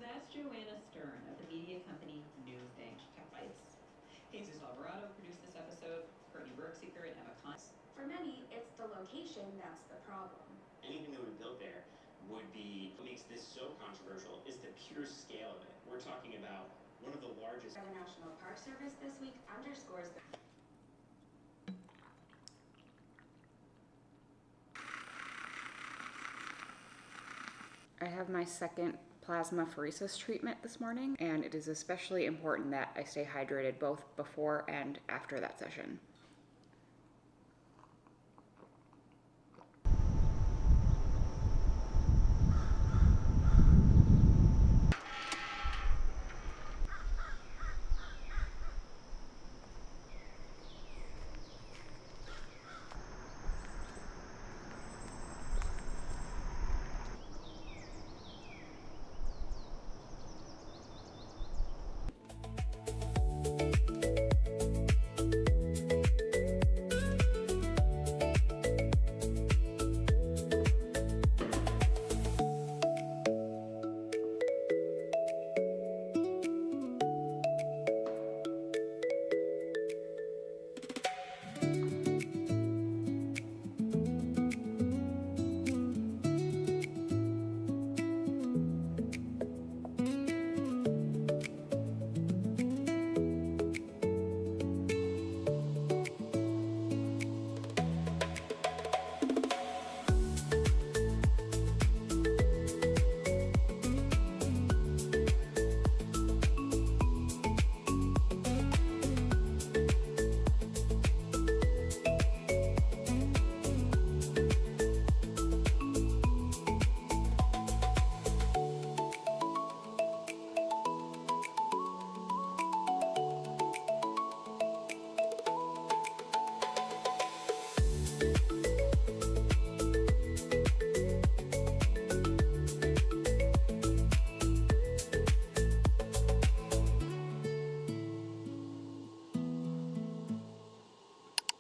That's Joanna Stern of the media company Newsbank Tech Bites. Jesus Alvarado produced this episode, Courtney Bergseeker and Emma Cons. For many, it's the location that's the problem. Anything that would be built there would be, what makes this so controversial is the pure scale of it. We're talking about one of the largest. The National Park Service this week underscores the I have my second plasmapheresis treatment this morning, and it is especially important that I stay hydrated both before and after that session.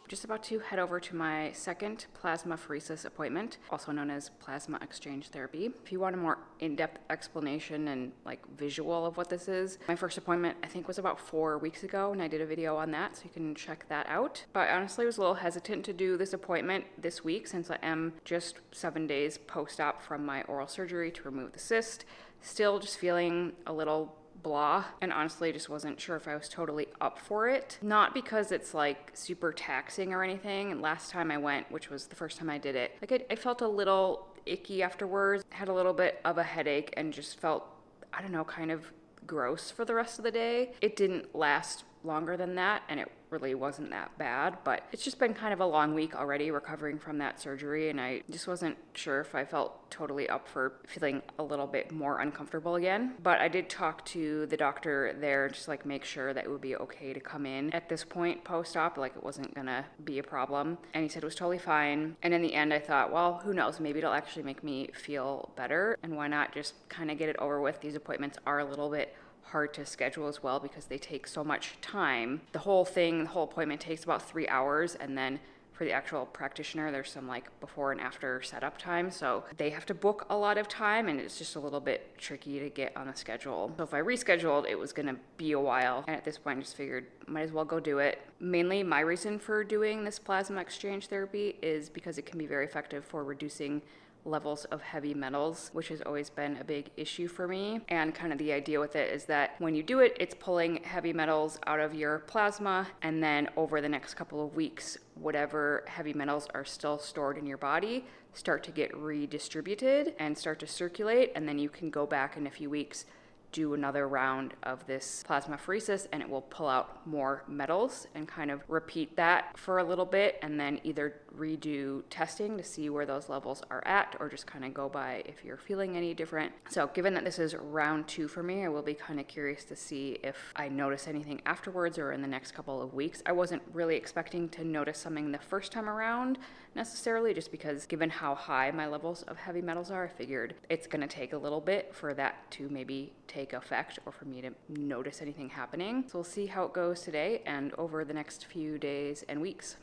Just about to head over to my second plasmapheresis appointment, also known as plasma exchange therapy. If you want a more in-depth explanation and visual of what this is, my first appointment I think was about 4 weeks ago, and I did a video on that, so you can check that out. But I honestly was a little hesitant to do this appointment this week since I am just 7 days post-op from my oral surgery to remove the cyst. Still just feeling a little blah, and honestly just wasn't sure if I was totally up for it. Not because it's super taxing or anything, and last time I went, which was the first time I did it, I felt a little icky afterwards, had a little bit of a headache, and just felt, I don't know, kind of gross for the rest of the day. It didn't last longer than that, and it really wasn't that bad, but it's just been kind of a long week already recovering from that surgery, and I just wasn't sure if I felt totally up for feeling a little bit more uncomfortable again. But I did talk to the doctor there, just make sure that it would be okay to come in at this point post-op, it wasn't gonna be a problem, and he said it was totally fine. And in the end I thought, well, who knows, maybe it'll actually make me feel better, and why not just kind of get it over with. These appointments are a little bit hard to schedule as well because they take so much time. The whole appointment takes about 3 hours, and then for the actual practitioner there's some before and after setup time, so they have to book a lot of time, and it's just a little bit tricky to get on the schedule. So if I rescheduled, it was gonna be a while, and at this point I just figured might as well go do it. Mainly my reason for doing this plasma exchange therapy is because it can be very effective for reducing levels of heavy metals, which has always been a big issue for me. And kind of the idea with it is that when you do it, it's pulling heavy metals out of your plasma, and then over the next couple of weeks, whatever heavy metals are still stored in your body start to get redistributed and start to circulate, and then you can go back in a few weeks, do another round of this plasmapheresis, and it will pull out more metals, and kind of repeat that for a little bit, and then either redo testing to see where those levels are at, or just kind of go by if you're feeling any different. So given that this is round 2 for me, I will be kind of curious to see if I notice anything afterwards or in the next couple of weeks. I wasn't really expecting to notice something the first time around necessarily, just because given how high my levels of heavy metals are, I figured it's going to take a little bit for that to maybe take effect or for me to notice anything happening. So we'll see how it goes today and over the next few days and weeks.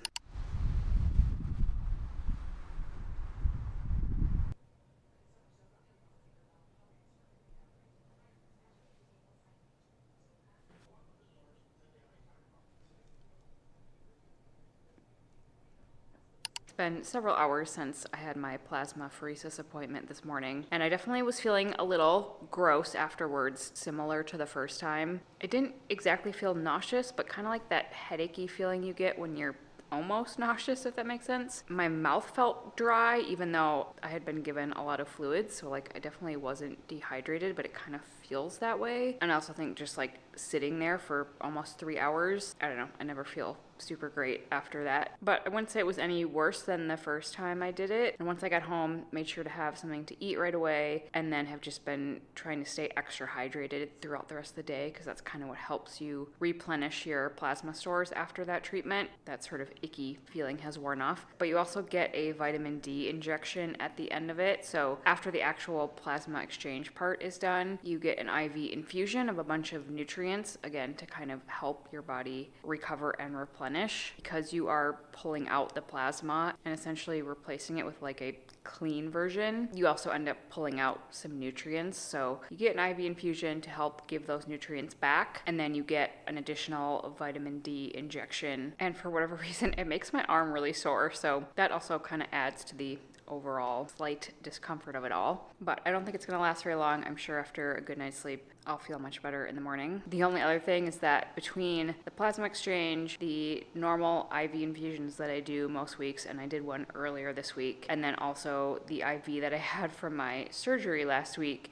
been several hours since I had my plasmapheresis appointment this morning, and I definitely was feeling a little gross afterwards, similar to the first time. I didn't exactly feel nauseous, but kind of like that headachy feeling you get when you're almost nauseous, if that makes sense. My mouth felt dry, even though I had been given a lot of fluids, so like I definitely wasn't dehydrated, but it kind of feels that way. And I also think just like sitting there for almost 3 hours, I don't know, I never feel super great after that. But I wouldn't say it was any worse than the first time I did it. And once I got home, made sure to have something to eat right away, and then have just been trying to stay extra hydrated throughout the rest of the day, because that's kind of what helps you replenish your plasma stores after that treatment. That sort of icky feeling has worn off. But you also get a vitamin D injection at the end of it. So after the actual plasma exchange part is done, you get an IV infusion of a bunch of nutrients, again, to kind of help your body recover and replenish, because you are pulling out the plasma and essentially replacing it with like a clean version. You also end up pulling out some nutrients. So you get an IV infusion to help give those nutrients back, and then you get an additional vitamin D injection. And for whatever reason, it makes my arm really sore. So that also kind of adds to the overall slight discomfort of it all. But I don't think it's going to last very long. I'm sure after a good night's sleep, I'll feel much better in the morning. The only other thing is that between the plasma exchange, the normal IV infusions that I do most weeks, and I did one earlier this week, and then also the IV that I had from my surgery last week,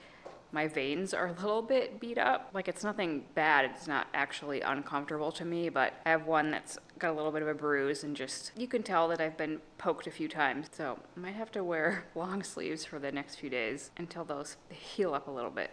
my veins are a little bit beat up. Like, it's nothing bad, it's not actually uncomfortable to me, but I have one that's got a little bit of a bruise, and just, you can tell that I've been poked a few times. So I might have to wear long sleeves for the next few days until those heal up a little bit.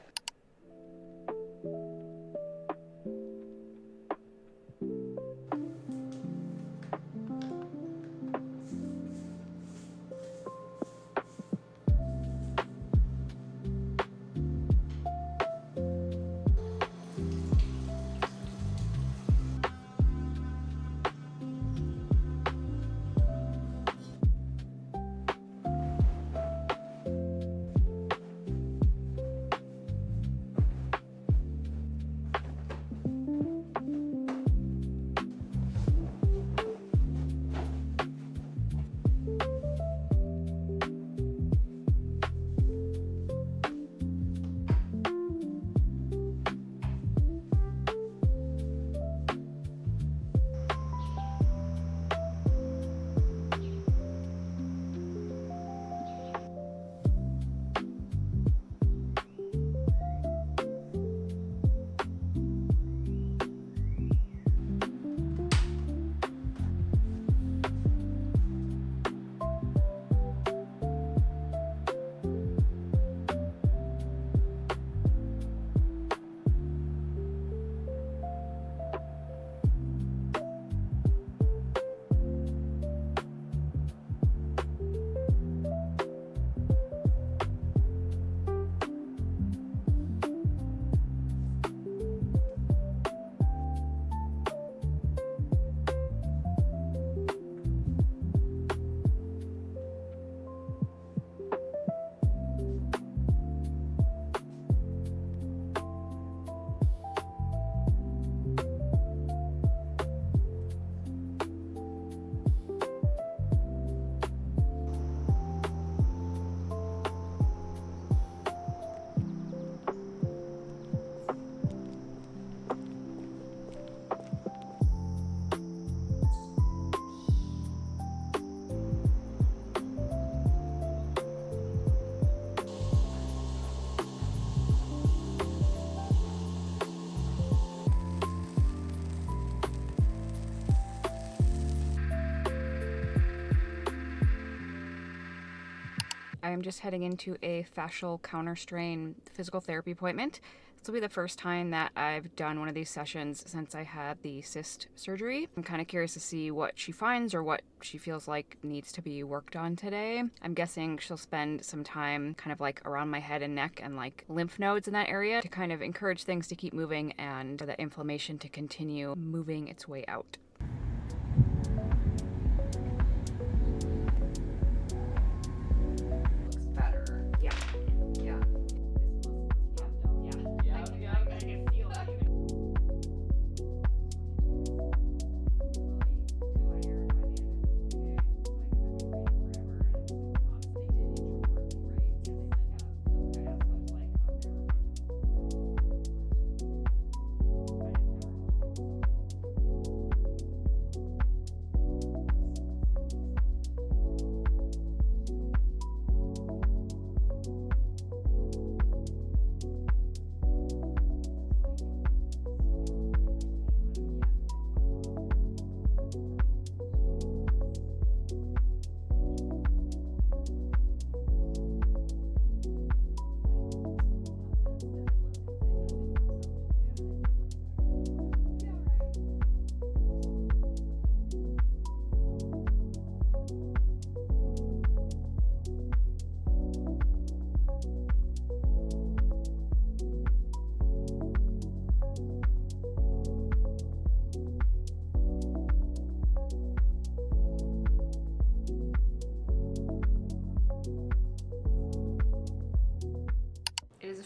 I'm just heading into a fascial counterstrain physical therapy appointment. This will be the first time that I've done one of these sessions since I had the cyst surgery. I'm kind of curious to see what she finds or what she feels like needs to be worked on today. I'm guessing she'll spend some time kind of like around my head and neck and like lymph nodes in that area to kind of encourage things to keep moving and for the inflammation to continue moving its way out.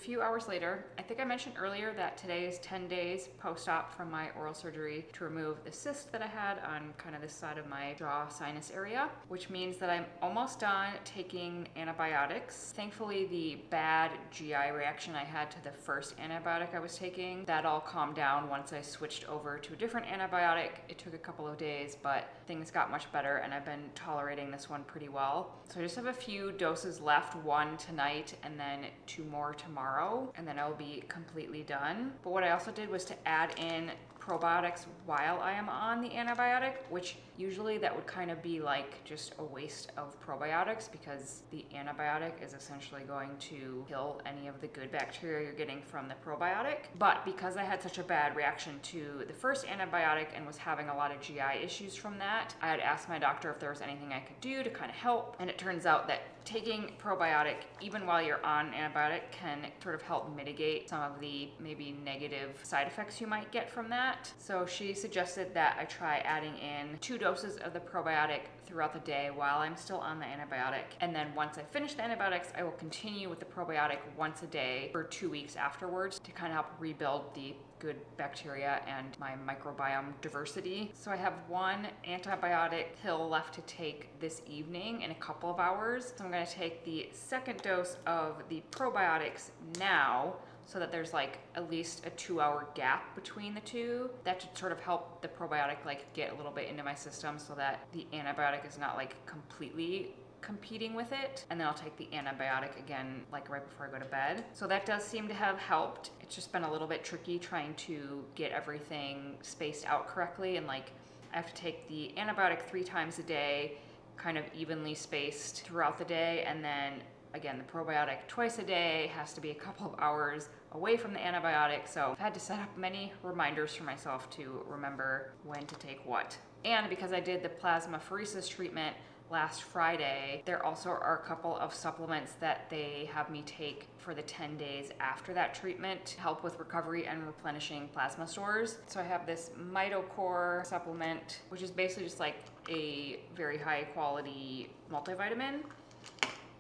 few hours later. I think I mentioned earlier that today is 10 days post-op from my oral surgery to remove the cyst that I had on kind of this side of my jaw sinus area, which means that I'm almost done taking antibiotics. Thankfully, the bad GI reaction I had to the first antibiotic I was taking, that all calmed down once I switched over to a different antibiotic. It took a couple of days, but things got much better and I've been tolerating this one pretty well. So I just have a few doses left, one tonight and then 2 more tomorrow, and then I'll be completely done. But what I also did was to add in probiotics while I am on the antibiotic, which usually that would kind of be like just a waste of probiotics because the antibiotic is essentially going to kill any of the good bacteria you're getting from the probiotic. But because I had such a bad reaction to the first antibiotic and was having a lot of GI issues from that, I had asked my doctor if there was anything I could do to kind of help, and it turns out that taking probiotic even while you're on antibiotic can sort of help mitigate some of the maybe negative side effects you might get from that. So she suggested that I try adding in 2 doses of the probiotic throughout the day while I'm still on the antibiotic. And then once I finish the antibiotics, I will continue with the probiotic once a day for 2 weeks afterwards to kind of help rebuild the good bacteria and my microbiome diversity. So I have 1 antibiotic pill left to take this evening in a couple of hours. So I'm going to take the second dose of the probiotics now, so that there's like at least a 2-hour gap between the two. That should sort of help the probiotic like get a little bit into my system so that the antibiotic is not like completely competing with it. And then I'll take the antibiotic again like right before I go to bed. So that does seem to have helped. It's just been a little bit tricky trying to get everything spaced out correctly, and like I have to take the antibiotic 3 times a day, kind of evenly spaced throughout the day, and then again the probiotic twice a day, has to be a couple of hours away from the antibiotic. So I've had to set up many reminders for myself to remember when to take what. And because I did the plasmapheresis treatment last Friday, there also are a couple of supplements that they have me take for the 10 days after that treatment to help with recovery and replenishing plasma stores. So I have this MitoCore supplement, which is basically just like a very high quality multivitamin.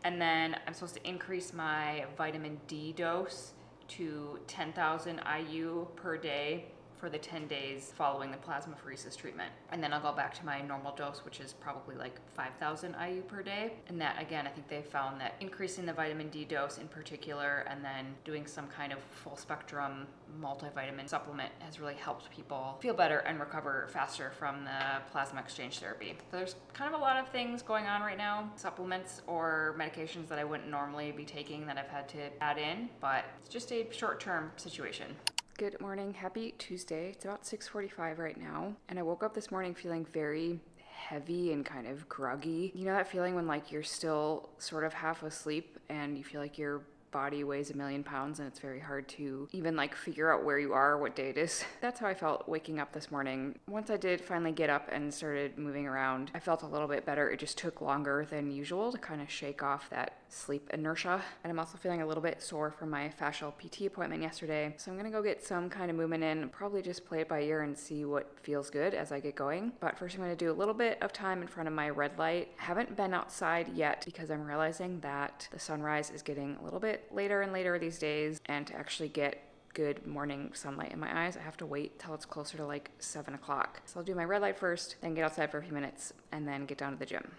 And then I'm supposed to increase my vitamin D dose to 10,000 IU per day for the 10 days following the plasmapheresis treatment. And then I'll go back to my normal dose, which is probably like 5,000 IU per day. And that, again, I think they found that increasing the vitamin D dose in particular and then doing some kind of full spectrum multivitamin supplement has really helped people feel better and recover faster from the plasma exchange therapy. So there's kind of a lot of things going on right now, supplements or medications that I wouldn't normally be taking that I've had to add in, but it's just a short-term situation. Good morning. Happy Tuesday. It's about 6:45 right now, and I woke up this morning feeling very heavy and kind of groggy. You know that feeling when like you're still sort of half asleep and you feel like your body weighs 1,000,000 pounds and it's very hard to even like figure out where you are, what day it is. That's how I felt waking up this morning. Once I did finally get up and started moving around, I felt a little bit better. It just took longer than usual to kind of shake off that sleep inertia. And I'm also feeling a little bit sore from my fascial PT appointment yesterday. So I'm gonna go get some kind of movement in, probably just play it by ear and see what feels good as I get going. But first I'm gonna do a little bit of time in front of my red light. Haven't been outside yet because I'm realizing that the sunrise is getting a little bit later and later these days, and to actually get good morning sunlight in my eyes, I have to wait till it's closer to like 7 o'clock. So I'll do my red light first, then get outside for a few minutes, and then get down to the gym.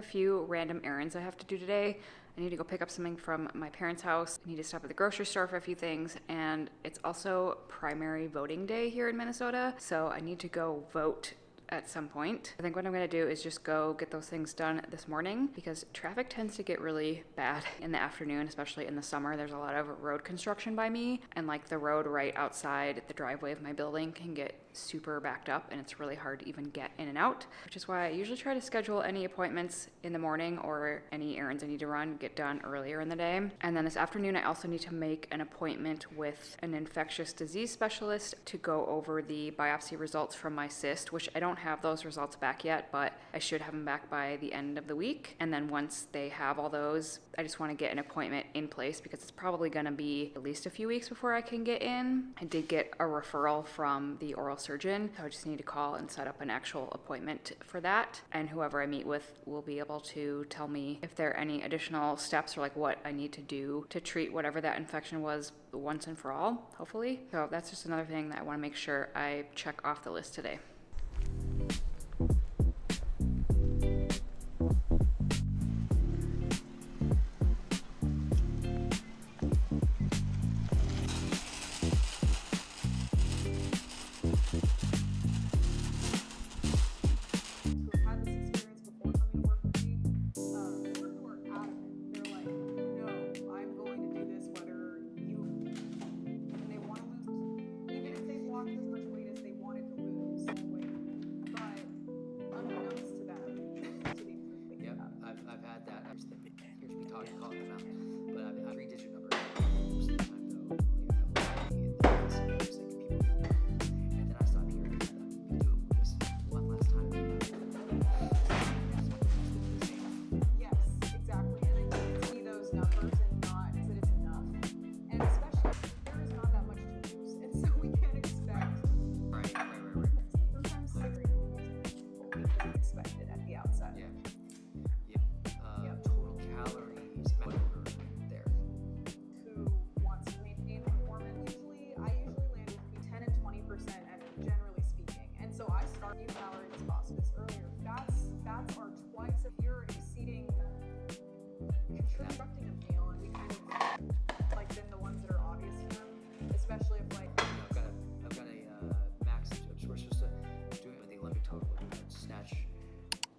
few random errands I have to do today. I need to go pick up something from my parents' house. I need to stop at the grocery store for a few things. And it's also primary voting day here in Minnesota. So I need to go vote at some point. I think what I'm going to do is just go get those things done this morning because traffic tends to get really bad in the afternoon, especially in the summer. There's a lot of road construction by me, and like the road right outside the driveway of my building can get super backed up and it's really hard to even get in and out, which is why I usually try to schedule any appointments in the morning or any errands I need to run get done earlier in the day. And then this afternoon I also need to make an appointment with an infectious disease specialist to go over the biopsy results from my cyst, which I don't have those results back yet, but I should have them back by the end of the week. And then once they have all those, I just want to get an appointment in place because it's probably going to be at least a few weeks before I can get in. I did get a referral from the oral surgeon, so I just need to call and set up an actual appointment for that. And whoever I meet with will be able to tell me if there are any additional steps or like what I need to do to treat whatever that infection was once and for all, hopefully. So that's just another thing that I want to make sure I check off the list today.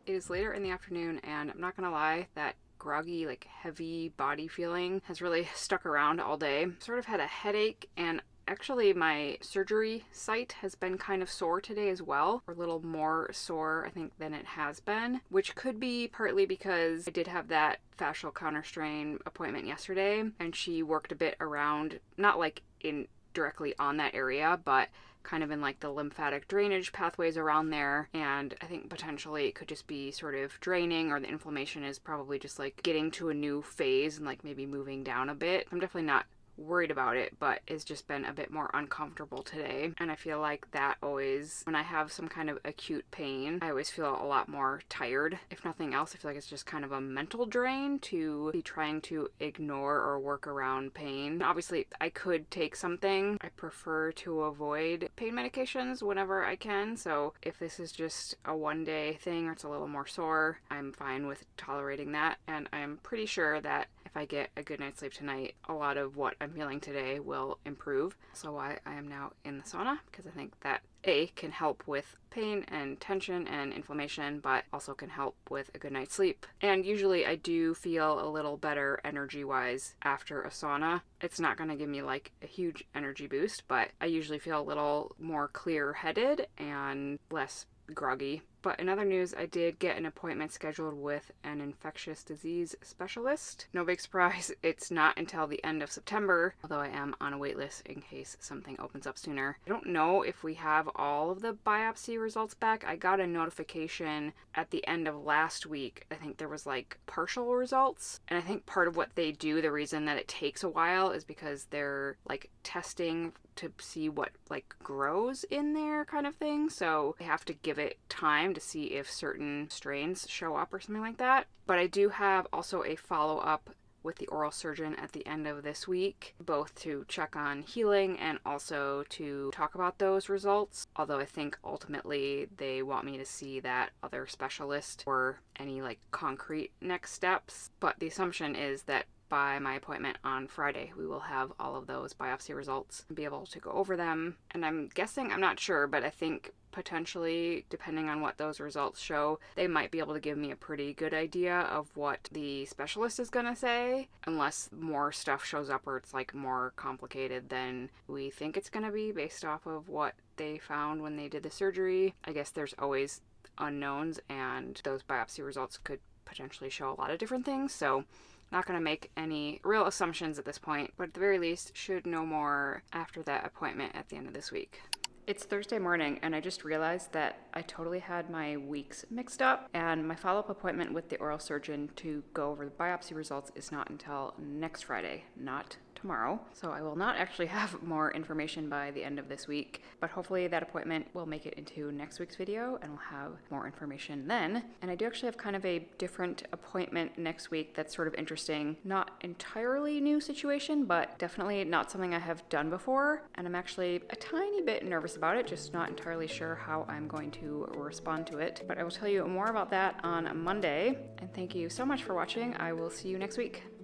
It is later in the afternoon, and I'm not gonna lie, that groggy, like heavy body feeling has really stuck around all day. Sort of had a headache, and actually my surgery site has been kind of sore today as well, or a little more sore I think than it has been, which could be partly because I did have that fascial counterstrain appointment yesterday, and she worked a bit around, not like in directly on that area, but kind of in like the lymphatic drainage pathways around there. And I think potentially it could just be sort of draining, or the inflammation is probably just like getting to a new phase and like maybe moving down a bit. I'm definitely not worried about it, but it's just been a bit more uncomfortable today. And I feel like that always, when I have some kind of acute pain, I always feel a lot more tired. If nothing else, I feel like it's just kind of a mental drain to be trying to ignore or work around pain. Obviously, I could take something. I prefer to avoid pain medications whenever I can. So if this is just a one-day thing or it's a little more sore, I'm fine with tolerating that. And I'm pretty sure that if I get a good night's sleep tonight, a lot of what I'm feeling today will improve. So why I am now in the sauna, because I think that A, can help with pain and tension and inflammation, but also can help with a good night's sleep. And usually I do feel a little better energy-wise after a sauna. It's not going to give me like a huge energy boost, but I usually feel a little more clear-headed and less groggy. But in other news, I did get an appointment scheduled with an infectious disease specialist. No big surprise, it's not until the end of September, although I am on a wait list in case something opens up sooner. I don't know if we have all of the biopsy results back. I got a notification at the end of last week. I think there was like partial results. And I think part of what they do, the reason that it takes a while, is because they're like testing to see what like grows in there kind of thing. So they have to give it time to see if certain strains show up or something like that. But I do have also a follow-up with the oral surgeon at the end of this week, both to check on healing and also to talk about those results. Although I think ultimately they want me to see that other specialist or any like concrete next steps. But the assumption is that by my appointment on Friday, we will have all of those biopsy results and be able to go over them. And I'm guessing, I'm not sure, but I think potentially, depending on what those results show, they might be able to give me a pretty good idea of what the specialist is going to say, unless more stuff shows up where it's like more complicated than we think it's going to be based off of what they found when they did the surgery. I guess there's always unknowns, and those biopsy results could potentially show a lot of different things, so not going to make any real assumptions at this point, but at the very least should know more after that appointment at the end of this week. It's Thursday morning, and I just realized that I totally had my weeks mixed up, and my follow-up appointment with the oral surgeon to go over the biopsy results is not until next Friday, not tomorrow. So I will not actually have more information by the end of this week, but hopefully that appointment will make it into next week's video and we'll have more information then. And I do actually have kind of a different appointment next week that's sort of interesting. Not entirely new situation, but definitely not something I have done before. And I'm actually a tiny bit nervous about it, just not entirely sure how I'm going to respond to it. But I will tell you more about that on Monday. And thank you so much for watching. I will see you next week.